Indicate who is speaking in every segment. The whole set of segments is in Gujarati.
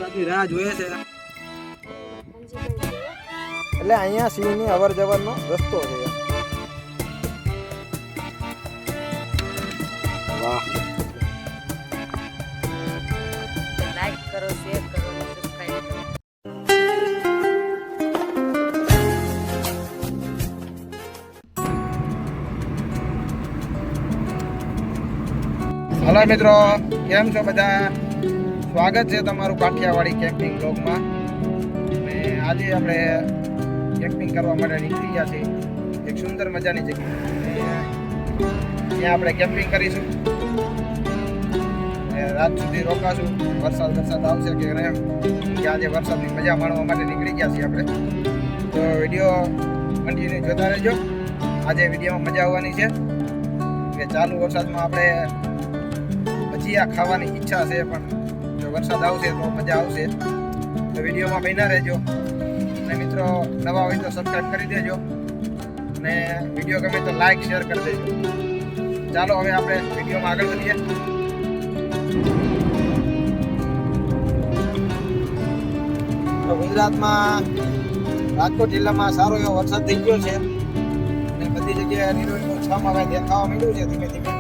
Speaker 1: વરસાદની રાહ જોઈએ છે.
Speaker 2: એટલે અહીંયા સિંહની અવર જવરનો રસ્તો છે. વાહ,
Speaker 3: લાઈક કરો, શેર કરો અને સબસ્ક્રાઇબ કરો.
Speaker 2: હલો મિત્રો, કેમ છો બધા? સ્વાગત છે તમારું કાઠિયાવાડી કેમ્પિંગ બ્લોગમાં. અને આજે આપણે કેમ્પિંગ કરવા માટે નીકળી ગયા છીએ એક સુંદર મજાની જગ્યાએ. ત્યાં આપણે કેમ્પિંગ કરીશું, રાત સુધી રોકાશું. વરસાદ આવશે કે નહીં, આજે વરસાદની મજા માણવા માટે નીકળી ગયા છીએ આપણે. તો વિડીયો કન્ટિન્યુ જોતા રહેજો. આજે વિડીયોમાં મજા આવવાની છે કે ચાલુ વરસાદમાં આપણે ભજીયા ખાવાની ઈચ્છા છે, પણ જો વરસાદ આવશે તો મજા આવશે. તો વિડીયોમાં બન્યા રહેજો. અને મિત્રો નવા હોય તો સબસ્ક્રાઈબ કરી દેજો, અને વિડીયો ગમે તો લાઈક શેર કરી દેજો. ચાલો હવે આપણે વિડીયોમાં આગળ વધીએ. તો ગુજરાતમાં રાજકોટ જિલ્લામાં સારો એવો વરસાદ થઈ ગયો છે, અને બધી જગ્યાએ નીરોનું છામ હવે દેખાવા માંડ્યું છે ધીમે ધીમે.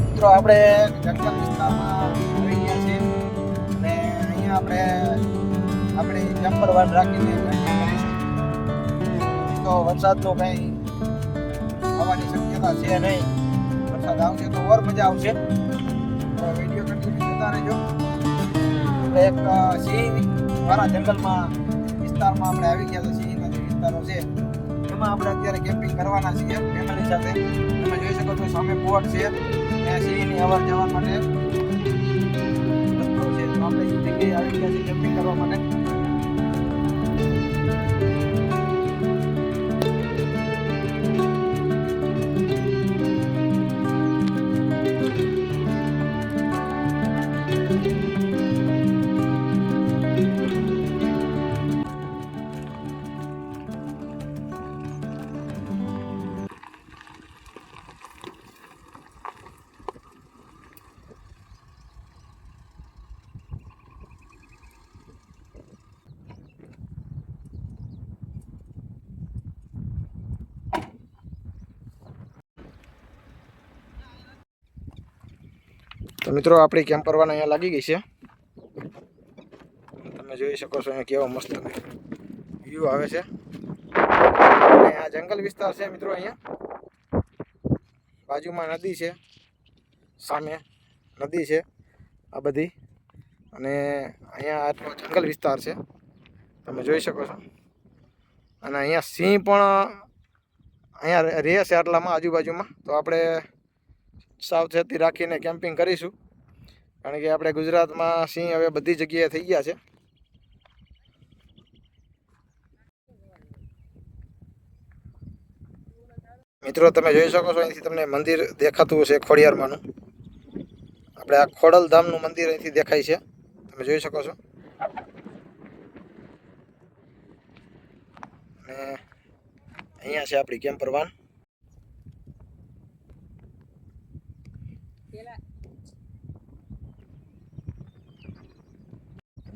Speaker 2: મિત્રો આપણે જંગલ વિસ્તારમાં આવી ગયા છીએ, અને અહીંયા આપણે આપણી જમ્પર વાડ રાખીને તો વરસાદનો કંઈ આવવાની શક્યતા છે નહીં. વરસાદ આવશે તો ઓર મજા આવશે. તો વિડીયો કન્ટિન્યુ જોતા રહેજો. આપણે એક સિંહ વાળા જંગલમાં વિસ્તારમાં આપણે આવી ગયા તો સિંહના જે વિસ્તારો છે એમાં આપણે અત્યારે કેમ્પિંગ કરવાના છીએ ફેમિલી સાથે. તમે જોઈ શકો છો સામે બોટ છે, ત્યાં સિંહની અવર જવર માટે રસ્તો છે. તો આપણે એ જગ્યાએ આવી ગયા છીએ કેમ્પિંગ કરવા માટે. તો મિત્રો આપણી કેમ્પર વાન અહીંયા લાગી ગઈ છે. તમે જોઈ શકો છો અહીંયા કેવો મસ્ત વ્યૂ આવે છે. અને આ જંગલ વિસ્તાર છે મિત્રો. અહીંયા બાજુમાં નદી છે, સામે નદી છે આ બધી, અને અહીંયા આટલો જંગલ વિસ્તાર છે તમે જોઈ શકો છો. અને અહીંયા સિંહ પણ અહીંયા રહે છે આટલામાં આજુબાજુમાં. તો આપણે સાવચેતી રાખીને કેમ્પિંગ કરીશું, કારણ કે આપણે ગુજરાતમાં સિંહ હવે બધી જગ્યાએ થઈ ગયા છે. મિત્રો તમે જોઈ શકો છો અહીંથી તમને મંદિર દેખાતું હશે ખોડિયારમાંનું. આપણે આ ખોડલધામનું મંદિર અહીંથી દેખાય છે, તમે જોઈ શકો છો. અને અહીંયા છે આપણી કેમ્પર વાન.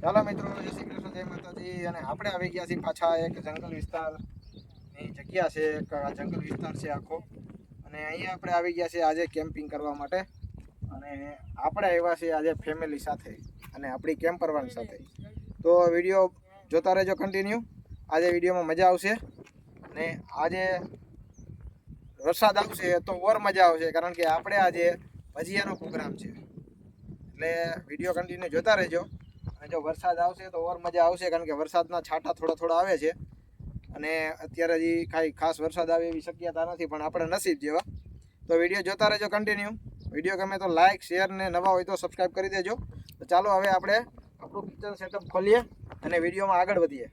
Speaker 2: ચાલો મિત્રો, જય શ્રી કૃષ્ણ, જય માતાજી. અને આપણે આવી ગયા છીએ પાછા એક જંગલ વિસ્તારની જગ્યા છે, એક જંગલ વિસ્તાર છે આખો. અને અહીંયા આપણે આવી ગયા છીએ આજે કેમ્પિંગ કરવા માટે. અને આપણે આવ્યા છીએ આજે ફેમિલી સાથે અને આપણી કેમ્પર વાન સાથે. તો વિડીયો જોતા રહેજો કન્ટિન્યુ. આજે વિડીયોમાં મજા આવશે, અને આજે વરસાદ આવશે તો ઓર મજા આવશે, કારણ કે આપણે આજે ભજીયાનો પ્રોગ્રામ છે. એટલે વિડીયો કન્ટિન્યુ જોતા રહેજો. અને જો વરસાદ આવશે તો ઓર મજા આવશે, કારણ કે વરસાદના છાંટા થોડા થોડા આવે છે. અને અત્યારે હજી કાંઈ ખાસ વરસાદ આવે એવી શક્યતા નથી, પણ આપણે નસીબ જેવા. તો વિડીયો જોતા રહેજો કન્ટિન્યુ. વિડીયો ગમે તો લાઇક શેર, ને નવા હોય તો સબસ્ક્રાઈબ કરી દેજો. તો ચાલો હવે આપણે આપણું કિચન સેટઅપ ખોલીએ અને વિડીયોમાં આગળ વધીએ.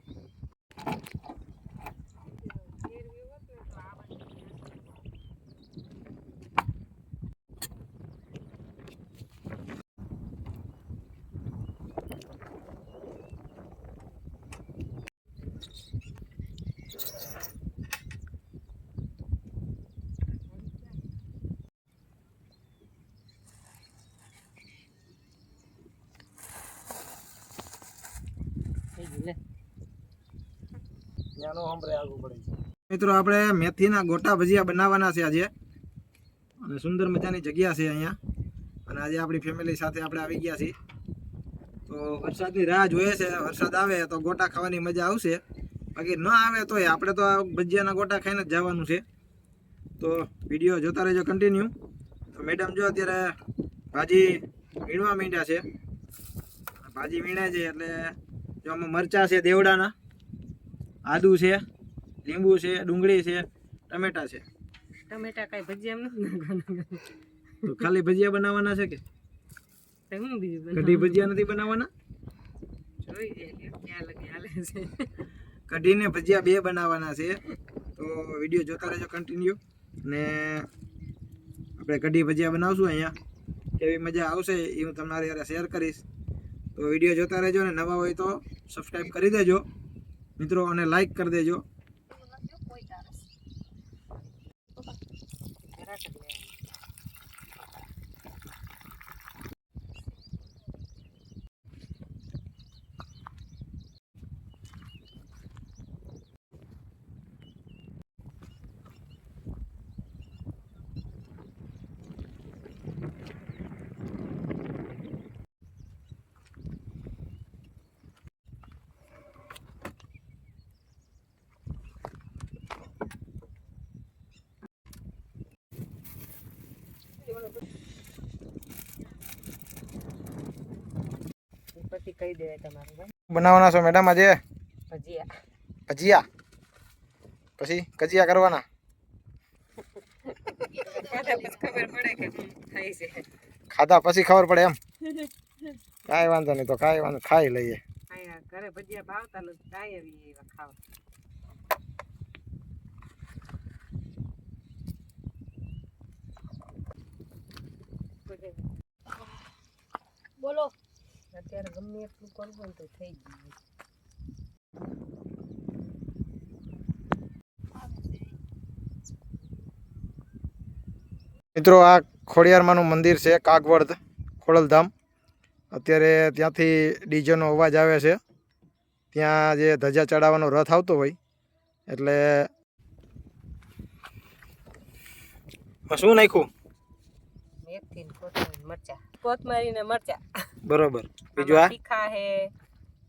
Speaker 2: મિત્રો આપણે મેથીના ગોટા ભજીયા બનાવવાના છે આજે, અને સુંદર મજાની જગ્યા છે અહીંયા, અને આજે આપણી ફેમિલી સાથે આપણે આવી ગયા છીએ. તો વરસાદની રાહ જોઈએ છે, વરસાદ આવે તો ગોટા ખાવાની મજા આવશે, બાકી ન આવે તોય આપણે તો આ ભજીયાના ગોટા ખાઈને જ જવાનું છે. તો વિડીયો જોતા રહેજો કન્ટિન્યુ. તો મેડમ જો અત્યારે ભાજી વીણવા માંડ્યા છે. ભાજી વીણાય છે એટલે જો આમાં મરચાં છે દેવડાના, આદુ છે, લીંબુ છે, ડુંગળી છે, ટમેટા છે.
Speaker 3: ટમેટા કઈ ભજીયા નથી નાખવાના.
Speaker 2: તો ખાલી ભજીયા બનાવવાના છે કે
Speaker 3: તો હું બીજું
Speaker 2: કઢી ભજીયા નથી બનાવવાના?
Speaker 3: જોઈ લે ક્યાં લગી હાલે છે.
Speaker 2: કઢીને ભજીયા બે બનાવવાના છે. તો વિડીયો જોતા રહેજો કન્ટિન્યુ. ને આપણે કઢી ભજીયા બનાવશું અહીંયા, કેવી મજા આવશે એ હું તમારી યારે શેર કરીશ. તો વિડીયો જોતા રહેજો, ને નવા હોય તો સબસ્ક્રાઈબ કરી દેજો મિત્રો, અને લાઈક કરી દેજો.
Speaker 3: પછી કહી દેવાય તમારું ભાઈ.
Speaker 2: બનાવવાના છો મેડમ આજે
Speaker 3: ભજીયા
Speaker 2: ભજીયા? પછી કજિયા કરવાના?
Speaker 3: ખાધા પછી ખબર પડે કે થાય છે.
Speaker 2: ખાધા પછી ખબર પડે એમ? કાંઈ વાંધો નહીં, તો કાંઈ વાંધો, ખાઈ લઈએ.
Speaker 3: અહીંયા ઘરે ભજીયા ભાવતા નથી, કાંઈ આવી એવા ખાવા.
Speaker 1: બોલો.
Speaker 3: અત્યારે ગમે એટલું કરવું ને તો થઈ ગયું.
Speaker 2: મિત્રો આ ખોડિયારમાંનું મંદિર છે, કાગવડ ખોડલધામ. અત્યારે ત્યાંથી ડીજેનો અવાજ આવે છે. ત્યાં જે ધજા ચડાવવાનો રથ આવતો હોય એટલે શું નાખ્યું?
Speaker 3: મેથી ને કોથમરી મરચા, કોથમરી ને મરચા
Speaker 2: બરોબર. બીજું આ
Speaker 3: તીખા હે,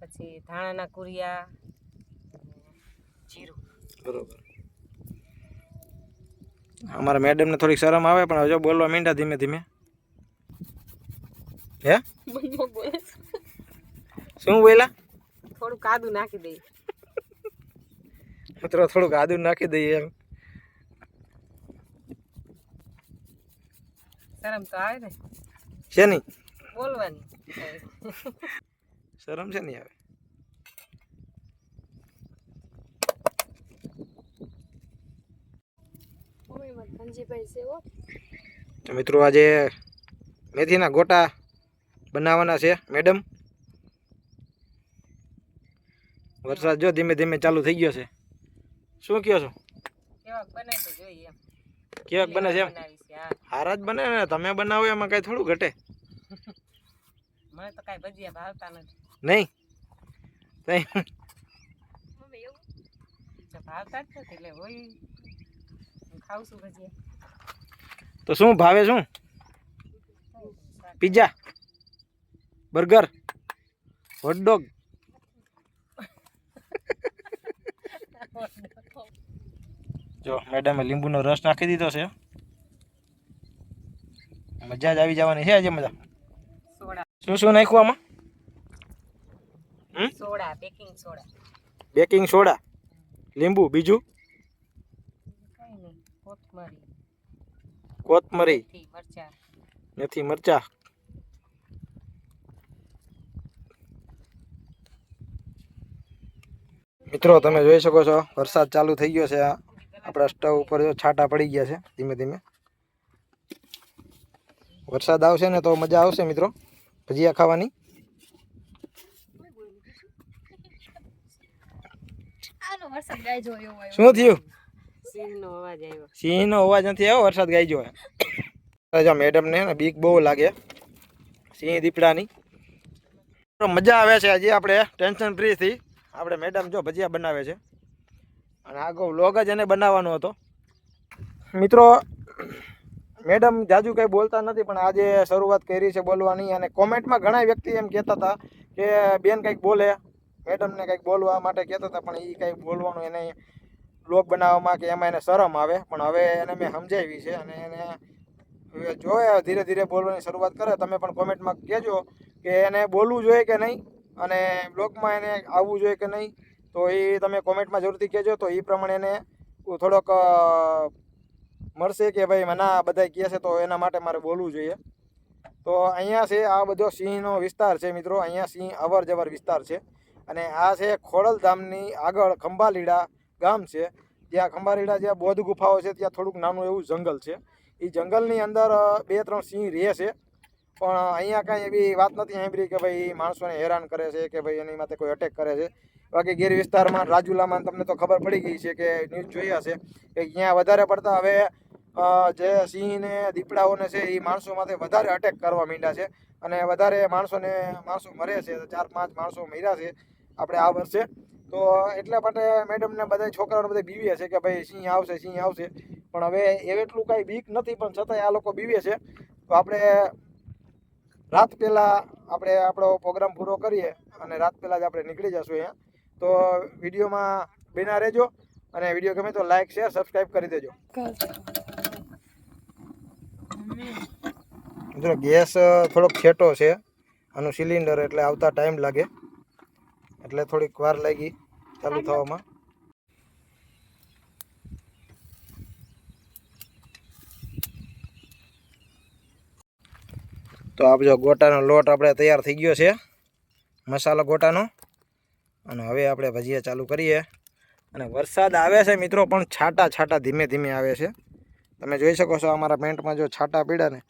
Speaker 3: પછી ધાણાના કુરિયા, જીરું.
Speaker 2: બરોબર. અમારા મેડમને થોડીક શરમ આવે, પણ હજુ બોલવા માંડ્યા ધીમે ધીમે. હે શું બોલ્યા?
Speaker 3: થોડું કાદુ નાખી દઈએ.
Speaker 2: મિત્રો થોડુંક આદુ નાખી દઈએ એમ.
Speaker 3: શરમ તો આવે ને
Speaker 2: છે નહીં
Speaker 3: બોલવાની.
Speaker 2: શરમ છે નહીં આવે. તો મિત્રો આજે મેથીના ગોટા બનાવવાના છે મેડમ. વરસાદ જો ધીમે ધીમે ચાલુ થઈ ગયો છે. શું કહો છો?
Speaker 3: કેવાક બને તો જોઈએ એમ.
Speaker 2: કેવાક બને છે એમ?
Speaker 3: બનાવી છે. હા,
Speaker 2: હારા જ બને ને, તમે બનાવો એમાં કાંઈ થોડું ઘટે.
Speaker 3: મને તો કાંઈ ભજીયા ભાવતા નથી.
Speaker 2: નહીં નહીં
Speaker 3: તો ભાવતા જ નથી, એટલે હોય હું ખાઉં છું ભજીયા.
Speaker 2: તો શું ભાવે? શું પિઝા, બર્ગર, હોટડોગ? જો મેડમે લીંબુનો રસ નાખી દીધો છે. મજા જ આવી જવાની છે આજે. મજા.
Speaker 3: સોડા,
Speaker 2: શું શું નાખ્યું આમાં?
Speaker 3: Soda, baking soda.
Speaker 2: Baking soda, લીંબુ, બીજું
Speaker 3: કઈ નહીં, કોથમરી,
Speaker 2: કોથમરી,
Speaker 3: મેથી, મરચા.
Speaker 2: મેથી, મરચા. મિત્રો તમે જોઈ શકો છો વરસાદ ચાલુ થઈ ગયો છે. આપણા સ્ટવ ઉપર જો છાંટા પડી ગયા છે ધીમે ધીમે. વરસાદ આવશે ને તો મજા આવશે મિત્રો ભજીયા ખાવાની. શું થયું?
Speaker 3: સિંહનો અવાજ આવ્યો.
Speaker 2: સિંહનો અવાજ નથી આવ્યો, વરસાદ ગાઈ જો. મેડમને ને બીક બહુ લાગે સિંહ દીપડાની. મજા આવે છે આજે આપણે ટેન્શન ફ્રી થી. આપણે મેડમ જો ભજીયા બનાવે છે. અને આગો વ્લોગ જ એને બનાવવાનો હતો. મિત્રો મેડમ જાજુ કંઈ બોલતા નથી, પણ આજે શરૂઆત કરી છે બોલવાની. અને કોમેન્ટમાં ઘણા વ્યક્તિ એમ કહેતા હતા કે બેન કંઈક બોલે, મેડમને કંઈક બોલવા માટે કહેતા હતા, પણ એ કંઈક બોલવાનું એને બ્લોગ બનાવવામાં કે એમાં એને શરમ આવે. પણ હવે એને મેં સમજાવી છે અને એને જોવે ધીરે ધીરે બોલવાની શરૂઆત કરે. તમે પણ કોમેન્ટમાં કહેજો કે એને બોલવું જોઈએ કે નહીં અને બ્લોગમાં એને આવવું જોઈએ કે નહીં. તો એ તમે કોમેન્ટમાં જરૂરથી કહેજો, તો એ પ્રમાણે એને થોડોક મળશે કે ભાઈ મને આ બધા કહે છે તો એના માટે મારે બોલવું જોઈએ. તો અહીંયા છે આ બધો સિંહનો વિસ્તાર છે મિત્રો. અહીંયા સિંહ અવર જવર વિસ્તાર છે. અને આ છે ખોડલધામની આગળ ખંભાલીડા ગામ છે. ત્યાં ખંભાલીડા જ્યાં બૌદ્ધ ગુફાઓ છે ત્યાં થોડુંક નાનું એવું જંગલ છે. એ જંગલની અંદર 2-3 સિંહ રહે છે, પણ અહીંયા કાંઈ એવી વાત નથી સાંભળી કે ભાઈ માણસોને હેરાન કરે છે કે ભાઈ એની માટે કોઈ અટેક કરે છે. બાકી ગીર વિસ્તારમાં રાજુલામાં તમને તો ખબર પડી ગઈ છે કે ન્યૂઝ જોયા છે કે ત્યાં વધારે પડતા હવે જે સિંહ ને દીપડાઓને છે એ માણસો માટે વધારે અટેક કરવા માંડ્યા છે. અને વધારે માણસો મરે છે. 4-5 માણસો મર્યા છે આપણે આ વર્ષે. તો એટલા માટે મેડમને બધા છોકરાઓને બધા બીવે છે કે ભાઈ સિંહ આવશે સિંહ આવશે. પણ હવે એટલું કાંઈ બીક નથી, પણ છતાંય આ લોકો બીવે છે. તો આપણે રાત પહેલાં આપણે આપણો પ્રોગ્રામ પૂરો કરીએ અને રાત પહેલાં જ આપણે નીકળી જશું અહીંયા. તો વિડીયોમાં બન્યા રહેજો અને વિડીયો ગમે તો લાઇક શેર સબસ્ક્રાઈબ કરી દેજો. મિત્રો ગેસ થોડોક છેટો છે આનું સિલિન્ડર, એટલે આવતા ટાઈમ લાગે, એટલે થોડીક વાર લાગી ચાલુ થવામાં. તો આપ જો ગોટાનો લોટ આપણે તૈયાર થઈ ગયો છે, મસાલો ગોટાનો. અને હવે આપણે ભજીયા ચાલુ કરીએ. અને વરસાદ આવે છે મિત્રો, પણ છાંટા ધીમે ધીમે આવે છે. તમે જોઈ શકો છો અમારા પેન્ટમાં જો છાંટા પીડા ને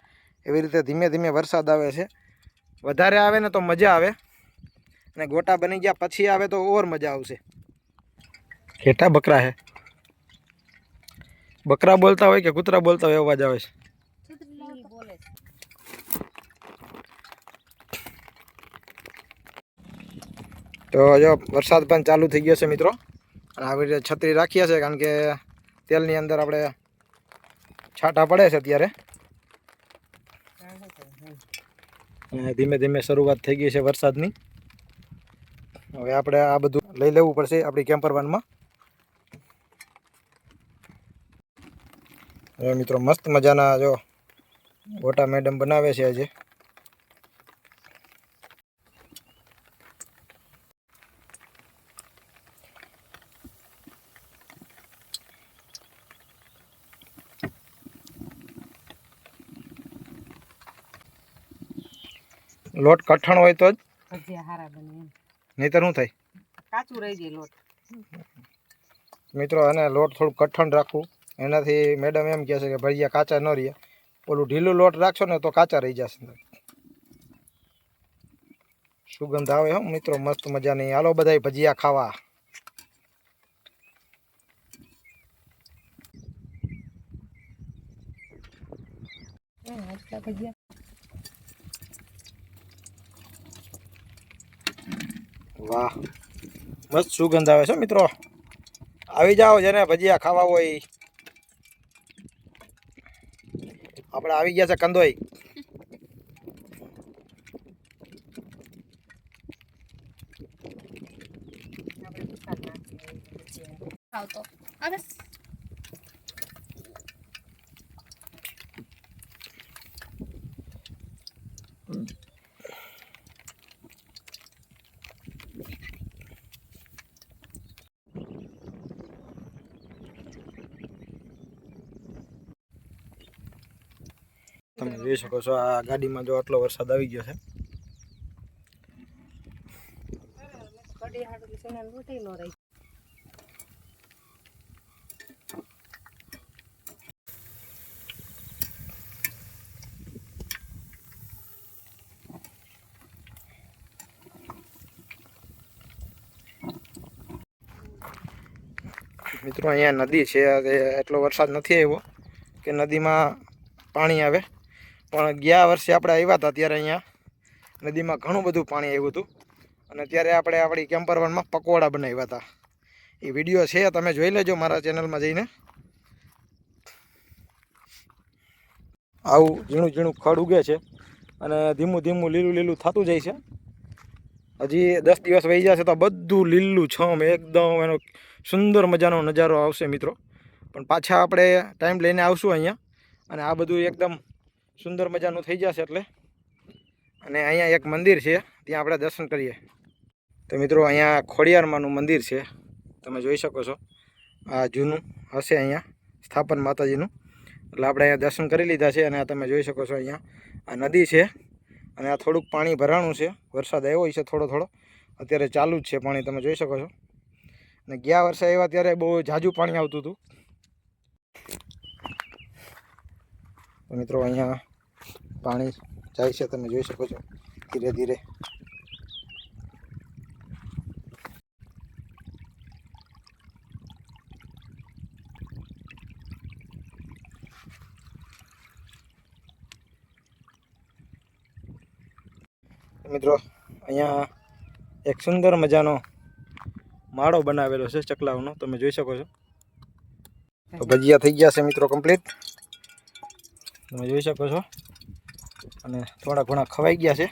Speaker 2: એવી રીતે ધીમે ધીમે વરસાદ આવે છે. વધારે આવે ને તો મજા આવે, અને ગોટા બની ગયા પછી આવે તો ઓર મજા આવશે. હેઠા બકરા હે, બકરા બોલતા હોય કે કૂતરા બોલતા હોય અવાજ આવે છે. તો જો વરસાદ પણ ચાલુ થઈ ગયો છે મિત્રો. અને આવી રીતે છત્રી રાખીએ છીએ કારણ કે તેલની અંદર આપણે છાંટા પડે છે અત્યારે. અને ધીમે ધીમે શરૂઆત થઈ ગઈ છે વરસાદની. હવે આપણે આ બધું લઈ લેવું પડશે આપણી કેમ્પરવાનમાં. હવે મિત્રો મસ્ત મજાના જો ગોટા મેડમ બનાવે છે આજે. લોટ કઠણ હોય તો જ
Speaker 3: ભજીયા હારા બને એમ,
Speaker 2: નહીતર શું થાય?
Speaker 3: કાચું રહી જાય લોટ.
Speaker 2: મિત્રો અને લોટ થોડું કઠણ રાખવું, એનાથી મેડમ એમ કહે છે કે ભજીયા કાચા ન રહે. ઓલું ઢીલું લોટ રાખશો ને તો કાચા રહી જશે. સુગંધ આવે હો મિત્રો મસ્ત મજાની. હાલો બધાય ભજીયા ખાવા. વાહ મસ્ત સુગંધ આવે છે મિત્રો. આવી જાઓ જેને ભજીયા ખાવા હોય. આપણે આવી ગયા છે કંદોઈ.
Speaker 1: આવતો આવે
Speaker 2: તમે જોઈ શકો છો આ ગાડીમાં જો આટલો વરસાદ આવી ગયો છે.
Speaker 3: કડી હાડું સેના લૂટી નો રહી.
Speaker 2: મિત્રો અહીંયા નદી છે, એટલો વરસાદ નથી આવ્યો કે નદીમાં પાણી આવે. પણ ગયા વર્ષે આપણે આવ્યા હતા ત્યારે અહીંયા નદીમાં ઘણું બધું પાણી આવ્યું હતું. અને ત્યારે આપણે આપણી કેમ્પરવનમાં પકોડા બનાવ્યા હતા. એ વિડીયો છે તમે જોઈ લેજો મારા ચેનલમાં જઈને. આવું ઝીણું ઝીણું ખડ ઉગે છે અને ધીમું ધીમું લીલું લીલું થતું જાય છે. હજી 10 દિવસ વહી જશે તો બધું લીલું છમ એકદમ એનો સુંદર મજાનો નજારો આવશે મિત્રો. પણ પાછા આપણે ટાઈમ લઈને આવશું અહીંયા અને આ બધું એકદમ સુંદર મજાનું થઈ જશે એટલે. અને અહીંયા એક મંદિર છે ત્યાં આપણે દર્શન કરીએ. તો મિત્રો અહીંયા ખોડિયારમાંનું મંદિર છે તમે જોઈ શકો છો. આ જૂનું હશે અહીંયા સ્થાપન માતાજીનું. એટલે આપણે અહીંયા દર્શન કરી લીધા છે અને આ તમે જોઈ શકો છો અહીંયા આ નદી છે અને આ થોડુંક પાણી ભરાણું છે. વરસાદ આવ્યો છે થોડો થોડો, અત્યારે ચાલુ જ છે પાણી તમે જોઈ શકો છો. અને ગયા વર્ષે આવ્યા ત્યારે બહુ ઝાઝું પાણી આવતું હતું. તો મિત્રો અહીંયા પાણી જાય છે તમે જોઈ શકો છો ધીરે ધીરે. મિત્રો અહીંયા એક સુંદર મજાનો માળો બનાવેલો છે ચકલાઓનો તમે જોઈ શકો છો. તો ભજીયા થઈ ગયા છે મિત્રો કમ્પ્લીટ તમે જોઈ શકો છો. અને થોડા ઘણા ખવાઈ ગયા છે.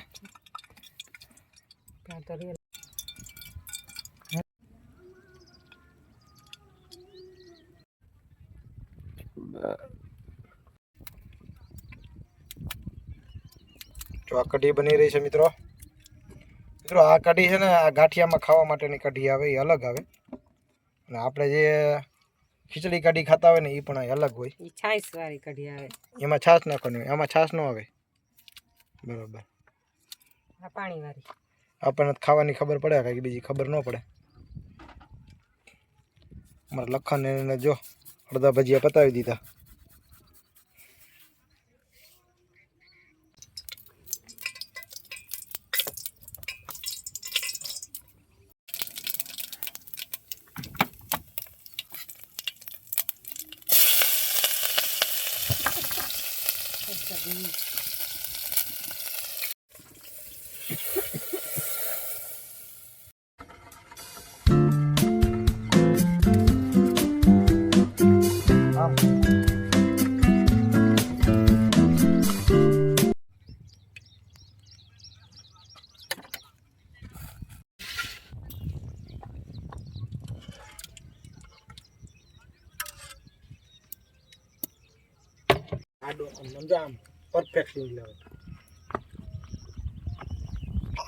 Speaker 2: તો આ કઢી બની રહી છે મિત્રો. મિત્રો આ કઢી છે ને આ ગાંઠિયામાં ખાવા માટેની કઢી આવે એ અલગ આવે અને આપણે જે ખીચડી કઢી ખાતા હોય ને એ પણ અલગ હોય.
Speaker 3: ઈ છાશ વાળી કઢી આવે.
Speaker 2: એમાં છાશ નાખવાની હોય, આમાં છાશ ન આવે. બરાબર.
Speaker 3: આ પાણી વાળી
Speaker 2: આપણને ખાવાની ખબર પડે કાંઈ બીજી ખબર ન પડે. અમારા લખન એને જો અડધા ભજીયા પતાવી દીધા.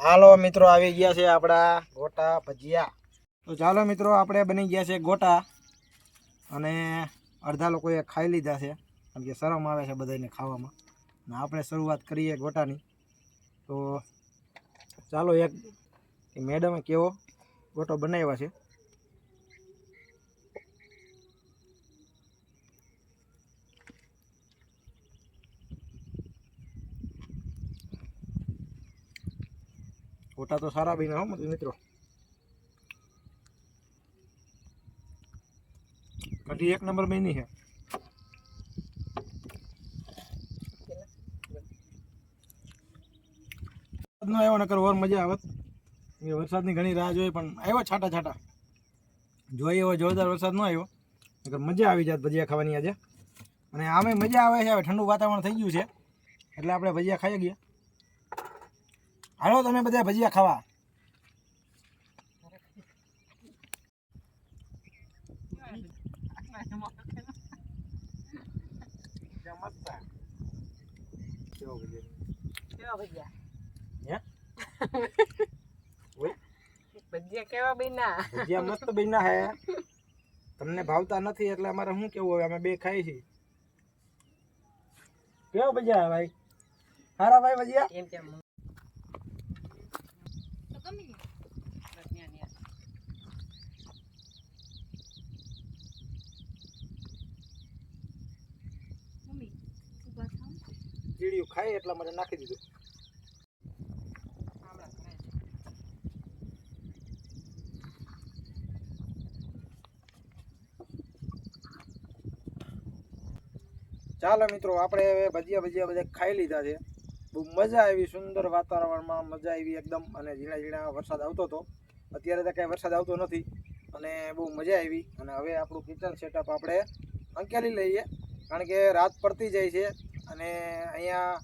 Speaker 2: હાલો મિત્રો આવી ગયા છે આપણા ગોટા ભજીયા. તો ચાલો મિત્રો આપણે બની ગયા છે ગોટા અને અડધા લોકોએ ખાઈ લીધા છે કારણ કે શરમ આવે છે બધાને ખાવામાં. અને આપણે શરૂઆત કરીએ ગોટાની. તો ચાલો એક મેડમે કેવો ગોટો બનાવ્યા છે. ગોટા તો સારા બન્યા હો મિત્રો. કઢી એક નંબર બની છે. ન આવ્યો નકર ઓર મજા આવત. વરસાદની ઘણી રાહ જોઈ પણ આવ્યો છાંટા છાંટા. જોઈએ એવો જોરદાર વરસાદ ન આવ્યો નકર મજા આવી જાત ભજીયા ખાવાની આજે. અને આમે મજા આવે છે. હવે ઠંડુ વાતાવરણ થઈ ગયું છે એટલે આપણે ભજીયા ખાઈ ગયા. હાલો તમે બધા ભજીયા ખાવા.
Speaker 3: ભજીયા કેવા બન્યા?
Speaker 2: ભજીયા મસ્ત બન્યા હે. તમને ભાવતા નથી એટલે અમારે શું કેવું હવે અમે બે ખાઈ છીએ. કેવા ભજીયા ભાઈ? સારા ભાઈ ભજીયા?
Speaker 3: એમ કેમ
Speaker 2: ચીડિયું ખાય એટલા માટે નાખી દીધું. ચાલો મિત્રો આપણે હવે ભજીયા બધા ખાઈ લીધા છે. બહુ મજા આવી. સુંદર વાતાવરણમાં મજા આવી એકદમ. અને ઝીણા ઝીણા વરસાદ આવતો હતો. અત્યારે તો કાંઈ વરસાદ આવતો નથી અને બહુ મજા આવી. અને હવે આપણું કિચન સેટઅપ આપણે અંકેલી લઈએ, કારણ કે રાત પડતી જાય છે અને અહીંયા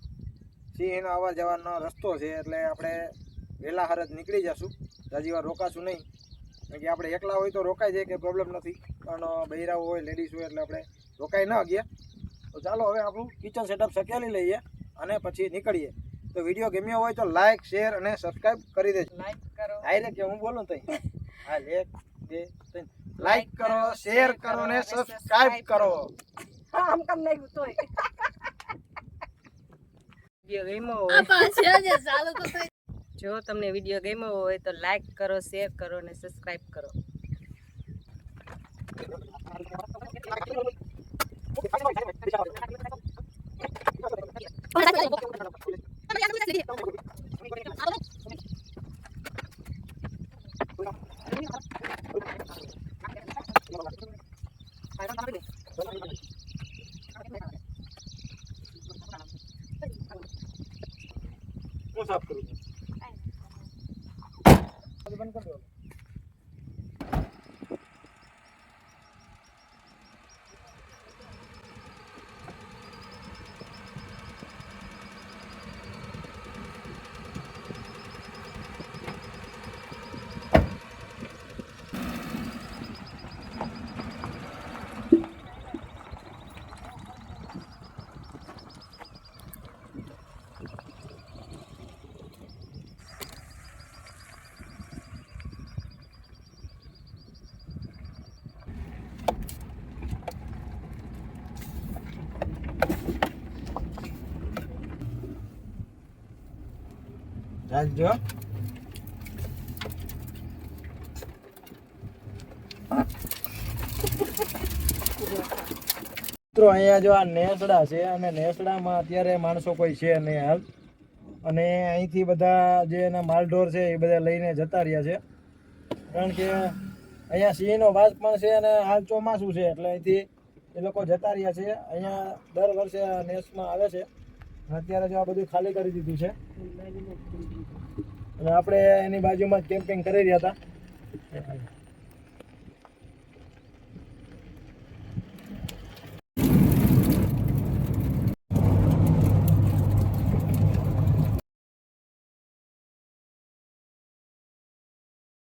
Speaker 2: સિંહનો આવવા જવાનો રસ્તો છે, એટલે આપણે વહેલા હાર જ નીકળી જશું, હજી વાર રોકાશું નહીં. કારણ કે આપણે એકલા હોય તો રોકાઈ જાય કે પ્રોબ્લેમ નથી, પણ બૈરાઓ હોય, લેડીઝ હોય, એટલે આપણે રોકાઈ ન ગયા. તો ચાલો હવે આપણું કિચન સેટઅપ સકેલી લઈએ અને પછી નીકળીએ. તો વિડીયો ગમ્યો હોય તો લાઈક, શેર અને સબસ્ક્રાઈબ કરી દેજો.
Speaker 3: લાઈક કરો.
Speaker 2: હાય કે હું બોલું તઈ હાલ 1 2 3 લાઈક કરો, શેર કરો ને સબસ્ક્રાઇબ કરો.
Speaker 3: આમ કામ લાગ્યું તોય વિડીયો ગમ્યો
Speaker 1: આ
Speaker 3: હોય,
Speaker 1: પાછળ જે ચાલુ તો થઈ.
Speaker 3: જો તમને વિડીયો ગમ્યો હોય તો લાઈક કરો, શેર કરો ને સબસ્ક્રાઇબ કરો.
Speaker 2: હું સાફ કરું છું. બંધ કરી દો. ચાલજો. મિત્રો અહીંયા જો આ નેસડા છે અને નેસડામાં અત્યારે માણસો કોઈ છે નહીં હાલ, અને અહીંથી બધા જે એના માલઢોર છે એ બધા લઈને જતા રહ્યા છે, કારણ કે અહીંયા સિંહનો વાસ પણ છે અને હાલ ચોમાસું છે, એટલે અહીંથી એ લોકો જતા રહ્યા છે. અહીંયા દર વર્ષે આ નેસમાં આવે છે, અત્યારે જો આ બધું ખાલી કરી દીધું છે અને આપણે એની બાજુમાં જ કેમ્પિંગ કરી રહ્યા હતા.